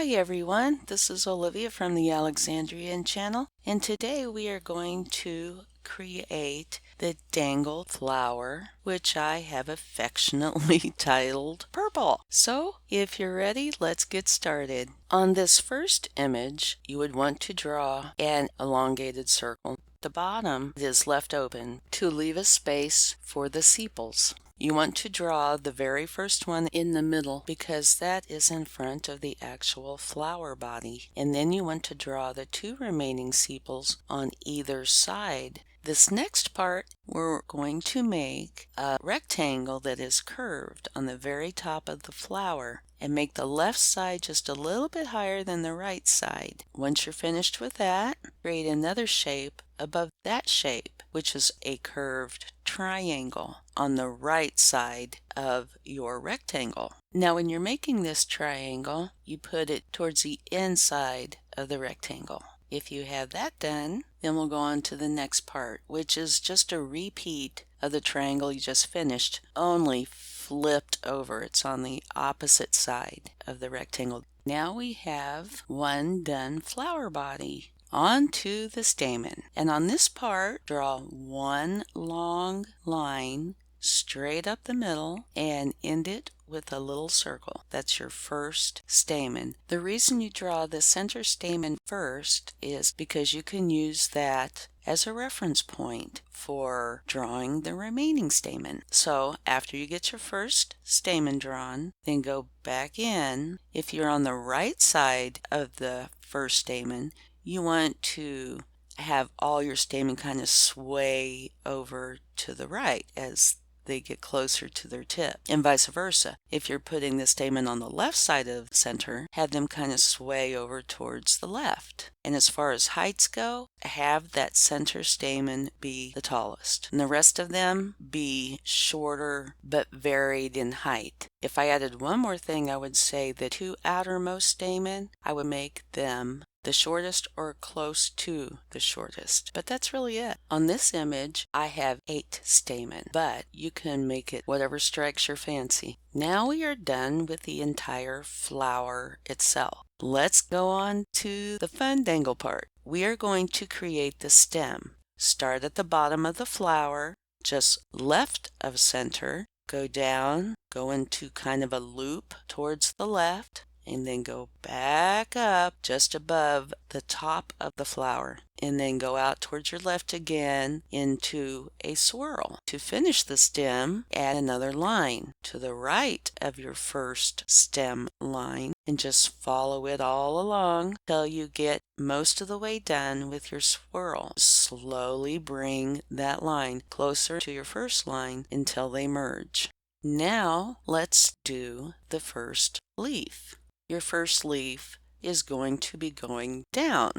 Hi everyone, this is Olivia from the Alexandrienne channel, and today we are going to create the dangle flower, which I have affectionately titled Purple. So if you're ready, let's get started. On this first image, you would want to draw an elongated circle. The bottom is left open to leave a space for the sepals. You want to draw the very first one in the middle because that is in front of the actual flower body, and then you want to draw the two remaining sepals on either side. This next part, we're going to make a rectangle that is curved on the very top of the flower and make the left side just a little bit higher than the right side. Once you're finished with that, create another shape above that shape, which is a curved triangle on the right side of your rectangle. Now when you're making this triangle, you put it towards the inside of the rectangle. If you have that done, then we'll go on to the next part, which is just a repeat of the triangle you just finished, only flipped over. It's on the opposite side of the rectangle. Now we have one done flower body. On to the stamen, and on this part draw one long line straight up the middle and end it with a little circle. That's your first stamen. The reason you draw the center stamen first is because you can use that as a reference point for drawing the remaining stamen. So after you get your first stamen drawn, then go back in. If you're on the right side of the first stamen, you want to have all your stamen kind of sway over to the right as they get closer to their tip, and vice versa. If you're putting the stamen on the left side of the center, have them kind of sway over towards the left. And as far as heights go, have that center stamen be the tallest, and the rest of them be shorter but varied in height. If I added one more thing, I would say the two outermost stamen, I would make them the shortest or close to the shortest. But that's really it. On this image, I have 8 stamen, but you can make it whatever strikes your fancy. Now we are done with the entire flower itself. Let's go on to the fun dangle part. We are going to create the stem. Start at the bottom of the flower, just left of center, go down, go into kind of a loop towards the left, and then go back up just above the top of the flower, and then go out towards your left again into a swirl. To finish the stem, add another line to the right of your first stem line and just follow it all along till you get most of the way done with your swirl. Slowly bring that line closer to your first line until they merge. Now let's do the first leaf. Your first leaf is going to be going down.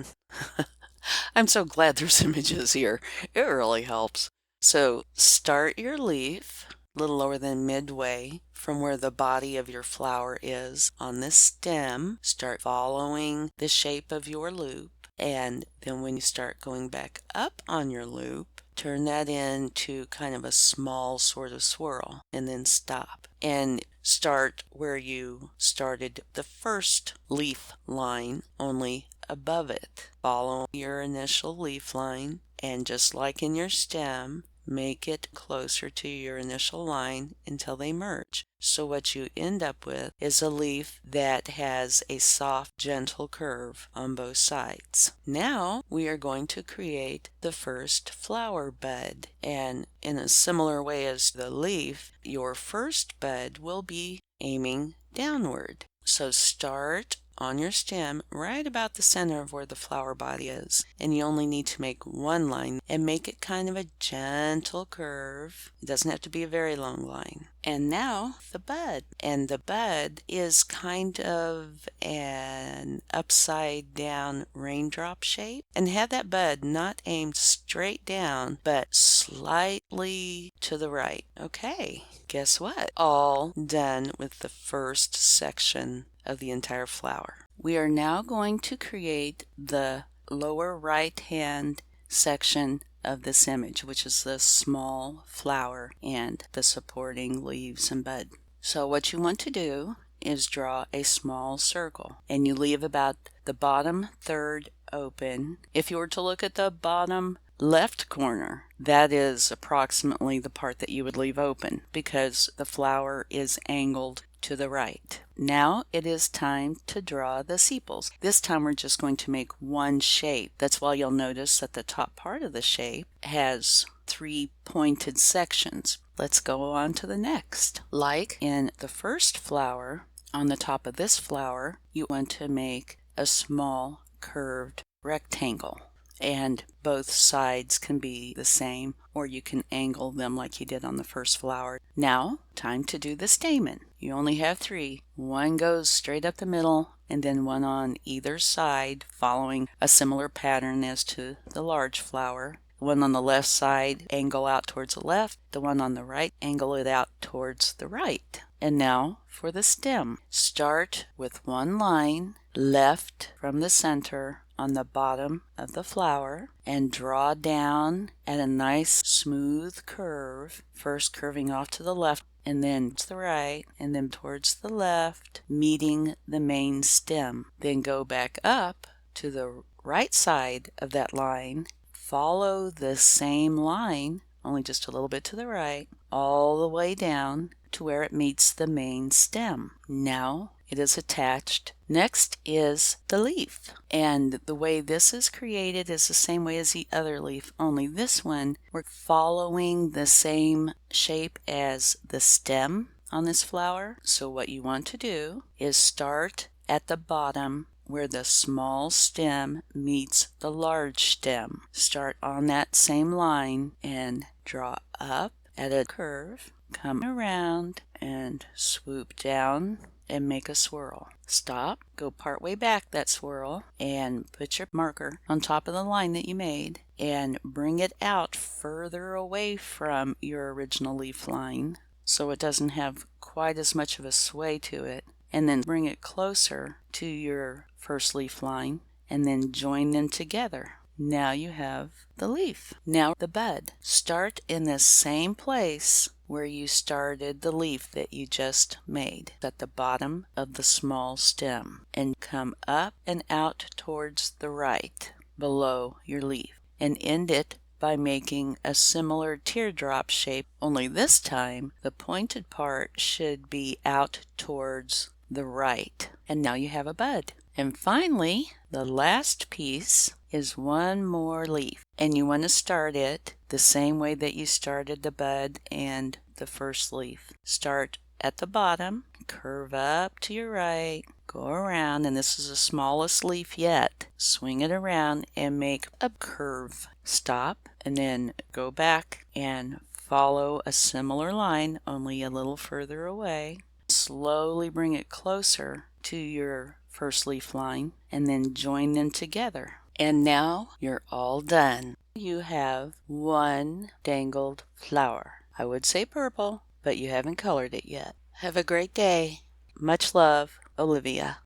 I'm so glad there's images here. It really helps. So start your leaf a little lower than midway from where the body of your flower is on the stem. Start following the shape of your loop, and then when you start going back up on your loop, turn that into kind of a small sort of swirl, and then stop. And start where you started the first leaf line, only above it. Follow your initial leaf line, and just like in your stem, make it closer to your initial line until they merge. So what you end up with is a leaf that has a soft, gentle curve on both sides. Now we are going to create the first flower bud, and in a similar way as the leaf, your first bud will be aiming downward. So start on your stem right about the center of where the flower body is, and you only need to make one line and make it kind of a gentle curve. It doesn't have to be a very long line. And now the bud, and the bud is kind of an upside down raindrop shape, and have that bud not aimed straight down but slightly to the right. Okay, guess what? All done with the first section of the entire flower. We are now going to create the lower right hand section of this image, which is the small flower and the supporting leaves and bud. So what you want to do is draw a small circle, and you leave about the bottom third open. If you were to look at the bottom left corner, that is approximately the part that you would leave open because the flower is angled to the right. Now it is time to draw the sepals. This time we're just going to make one shape. That's why you'll notice that the top part of the shape has 3 pointed sections. Let's go on to the next. Like in the first flower, on the top of this flower, you want to make a small curved rectangle. And both sides can be the same, or you can angle them like you did on the first flower. Now, time to do the stamen. You only have 3. One goes straight up the middle, and then one on either side, following a similar pattern as to the large flower. The one on the left side, angle out towards the left. The one on the right, angle it out towards the right. And now for the stem. Start with one line left from the center on the bottom of the flower and draw down at a nice smooth curve, first curving off to the left and then to the right and then towards the left, meeting the main stem. Then go back up to the right side of that line, follow the same line, only just a little bit to the right, all the way down to where it meets the main stem. Now it is attached. Next is the leaf, and the way this is created is the same way as the other leaf, only this one we're following the same shape as the stem on this flower. So what you want to do is start at the bottom where the small stem meets the large stem. Start on that same line and draw up at a curve, come around and swoop down and make a swirl. Stop, go part way back that swirl and put your marker on top of the line that you made and bring it out further away from your original leaf line so it doesn't have quite as much of a sway to it, and then bring it closer to your first leaf line and then join them together. Now you have the leaf. Now the bud. Start in the same place where you started the leaf that you just made, at the bottom of the small stem, and come up and out towards the right below your leaf, and end it by making a similar teardrop shape, only this time the pointed part should be out towards the right. And now you have a bud. And finally, the last piece is one more leaf, and you want to start it the same way that you started the bud and the first leaf. Start at the bottom, curve up to your right, go around, and this is the smallest leaf yet. Swing it around and make a curve. Stop, and then go back and follow a similar line, only a little further away. Slowly bring it closer to your first leaf line and then join them together. And now you're all done. You have one dangled flower. I would say purple, but you haven't colored it yet. Have a great day. Much love, Olivia.